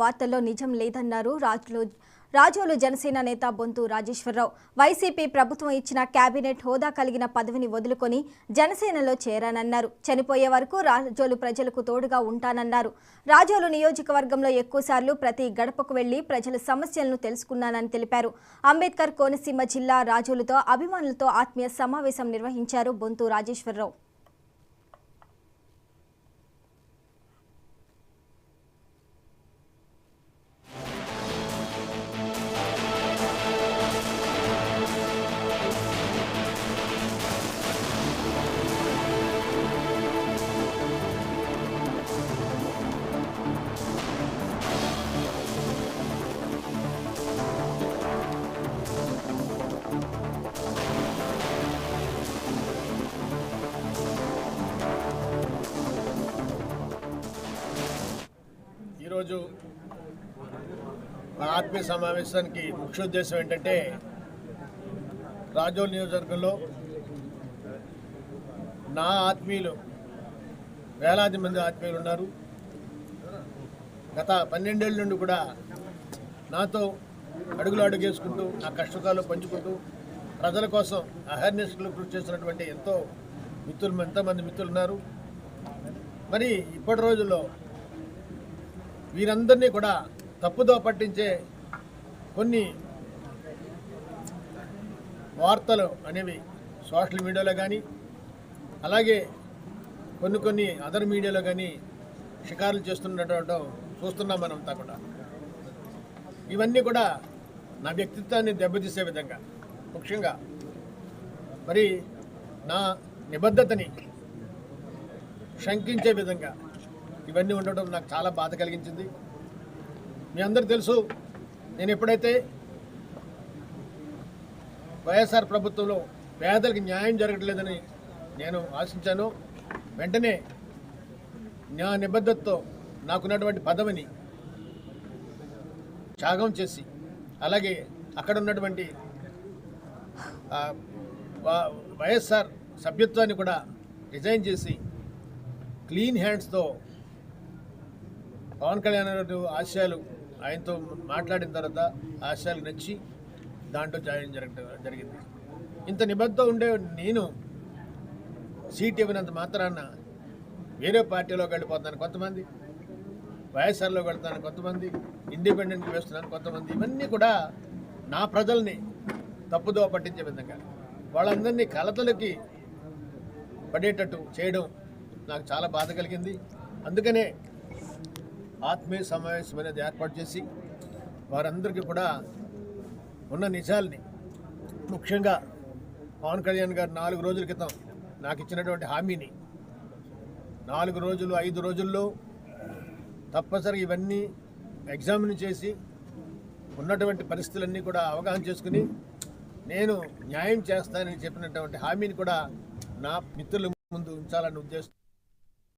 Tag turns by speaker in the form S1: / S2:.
S1: వార్తల్లో నిజం లేదన్నారు రాజోలు జనసేన నేత బొంతు రాజేశ్వరరావు. వైసీపీ ప్రభుత్వం ఇచ్చిన కేబినెట్ హోదా కలిగిన పదవిని వదులుకొని జనసేనలో చేరానన్నారు. చనిపోయే వరకు రాజోలు ప్రజలకు తోడుగా ఉంటానన్నారు. రాజోలు నియోజకవర్గంలో ఎక్కువసార్లు ప్రతి గడపకు వెళ్లి ప్రజల సమస్యలను తెలుసుకున్నానని తెలిపారు. అంబేద్కర్ కోనసీమ జిల్లా రాజోలుతో అభిమానులతో ఆత్మీయ సమావేశం నిర్వహించారు బొంతు రాజేశ్వరరావు.
S2: ఈరోజు మా ఆత్మీయ సమావేశానికి ముఖ్య ఉద్దేశం ఏంటంటే, రాజోలు నియోజకవర్గంలో నా ఆత్మీయులు వేలాది మంది ఆత్మీయులు ఉన్నారు. గత 12 ఏళ్ళ నుండి కూడా నాతో అడుగులు అడుగేసుకుంటూ నా కష్టకాలు పంచుకుంటూ ప్రజల కోసం అవేర్నెస్లు కృషి చేస్తున్నటువంటి ఎంతోమంది మిత్రులు ఉన్నారు. మరి ఇప్పటి రోజుల్లో వీరందరినీ కూడా తప్పుదో పట్టించే కొన్ని వార్తలు అనేవి సోషల్ మీడియాలో కానీ, అలాగే కొన్ని అదర్ మీడియాలో కానీ షికారులు చేస్తున్నట్టు చూస్తున్నాం మనంతా కూడా. ఇవన్నీ కూడా నా వ్యక్తిత్వాన్ని దెబ్బతీసే విధంగా, ముఖ్యంగా మరి నా నిబద్ధతని శంకించే విధంగా ఇవన్నీ ఉండడం నాకు చాలా బాధ కలిగించింది. మీ అందరికీ తెలుసు, నేను ఎప్పుడైతే వైఎస్ఆర్ ప్రభుత్వంలో పేదలకు న్యాయం జరగట్లేదని నేను ఆశించానో, వెంటనే నా నిబద్ధతతో నాకున్నటువంటి పదవిని త్యాగం చేసి, అలాగే అక్కడ ఉన్నటువంటి వైఎస్ఆర్ సభ్యత్వాన్ని కూడా రిజైన్ చేసి క్లీన్ హ్యాండ్స్తో పవన్ కళ్యాణ్ గారు ఆశయాలు ఆయనతో మాట్లాడిన తర్వాత ఆశయాలు నచ్చి దాంట్లో జాయిన్ జరిగింది. ఇంత నిబద్ధత ఉండే నేను సీట్ ఇవ్వనంత మాత్రాన వేరే పార్టీలోకి వెళ్ళిపోతున్నాను కొంతమంది, వైఎస్ఆర్లోకి వెళ్తున్నాను కొంతమంది, ఇండిపెండెంట్కి వేస్తున్నాను కొంతమంది. ఇవన్నీ కూడా నా ప్రజల్ని తప్పుదో పట్టించే విధంగా, వాళ్ళందరినీ కలతలకి పడేటట్టు చేయడం నాకు చాలా బాధ కలిగింది. అందుకనే ఆత్మీయ సమావేశం అనేది ఏర్పాటు చేసి వారందరికీ కూడా ఉన్న నిజాల్ని, ముఖ్యంగా పవన్ కళ్యాణ్ గారు 4 రోజుల క్రితం నాకు ఇచ్చినటువంటి హామీని 4 రోజులు 5 రోజుల్లో తప్పనిసరిగా ఇవన్నీ ఎగ్జామిన్ చేసి ఉన్నటువంటి పరిస్థితులన్నీ కూడా అవగాహన చేసుకుని నేను న్యాయం చేస్తానని చెప్పినటువంటి హామీని కూడా నా మిత్రుల ముందు ఉంచాలని ఉద్దేశం.